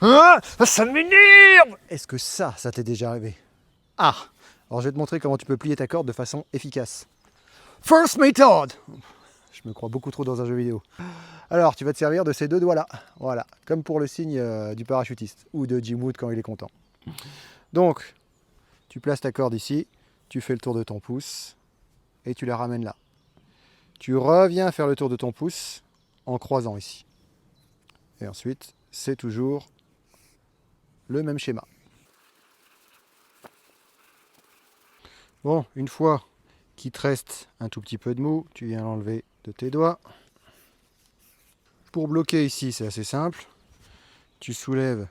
Ah, ça m'énerve! Est-ce que ça t'est déjà arrivé? Ah! Alors je vais te montrer comment tu peux plier ta corde de façon efficace. First method! Je me crois beaucoup trop dans un jeu vidéo. Alors tu vas te servir de ces deux doigts là. Voilà, comme pour le signe du parachutiste ou de Jim Wood quand il est content. Donc, tu places ta corde ici, tu fais le tour de ton pouce et tu la ramènes là. Tu reviens faire le tour de ton pouce en croisant ici. Et ensuite, c'est toujours le même schéma. Bon, une fois qu'il te reste un tout petit peu de mou, tu viens l'enlever de tes doigts. Pour bloquer ici, c'est assez simple. Tu soulèves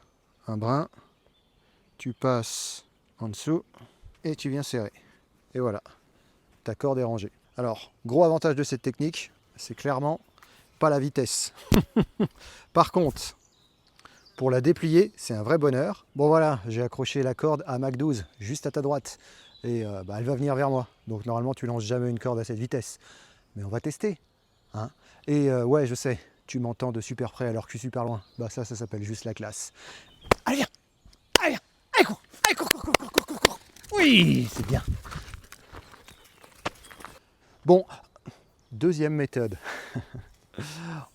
un brin, tu passes en dessous et tu viens serrer. Et voilà, ta corde est rangée. Alors, gros avantage de cette technique, c'est clairement pas la vitesse. Par contre, pour la déplier, c'est un vrai bonheur. Bon voilà, j'ai accroché la corde à Mach 12, juste à ta droite. Et elle va venir vers moi. Donc normalement, tu lances jamais une corde à cette vitesse. Mais on va tester. Hein. Et ouais, je sais, tu m'entends de super près alors que je suis super loin. Bah ça s'appelle juste la classe. Allez, viens! Allez, viens! Allez, cours! Allez, cours, cours, cours, cours, cours, cours! Oui, c'est bien. Bon, deuxième méthode.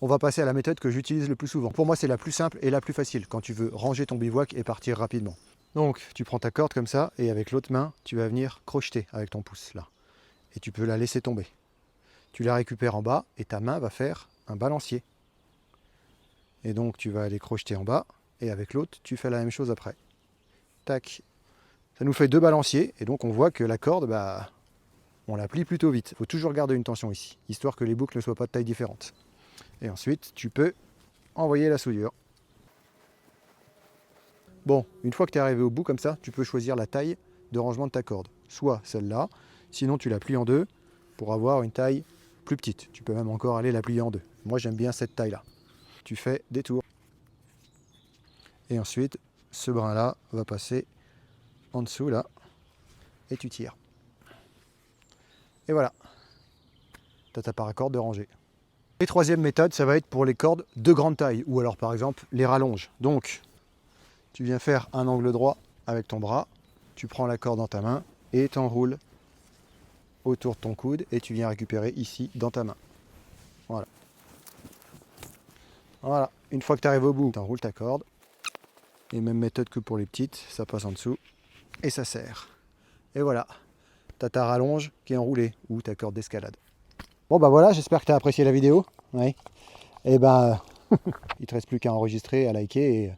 On va passer à la méthode que j'utilise le plus souvent. Pour moi, c'est la plus simple et la plus facile quand tu veux ranger ton bivouac et partir rapidement. Donc, tu prends ta corde comme ça et avec l'autre main, tu vas venir crocheter avec ton pouce là. Et tu peux la laisser tomber. Tu la récupères en bas et ta main va faire un balancier. Et donc, tu vas aller crocheter en bas et avec l'autre, tu fais la même chose après. Tac. Ça nous fait deux balanciers et donc on voit que la corde, on la plie plutôt vite. Il faut toujours garder une tension ici, histoire que les boucles ne soient pas de taille différente. Et ensuite, tu peux envoyer la soudure. Bon, une fois que tu es arrivé au bout comme ça, tu peux choisir la taille de rangement de ta corde. Soit celle-là, sinon tu la plies en deux pour avoir une taille plus petite. Tu peux même encore aller la plier en deux. Moi j'aime bien cette taille-là. Tu fais des tours. Et ensuite, ce brin-là va passer en dessous là. Et tu tires. Et voilà. Tu as ta paracorde de rangée. Et troisième méthode, ça va être pour les cordes de grande taille. Ou alors par exemple les rallonges. Donc, tu viens faire un angle droit avec ton bras. Tu prends la corde dans ta main et t'enroules autour de ton coude et tu viens récupérer ici dans ta main. Voilà. Voilà. Une fois que tu arrives au bout, tu enroules ta corde. Et même méthode que pour les petites, ça passe en dessous et ça serre. Et voilà. Tu as ta rallonge qui est enroulée ou ta corde d'escalade. Bon bah voilà, j'espère que tu as apprécié la vidéo. Ouais. Et il te reste plus qu'à enregistrer, à liker et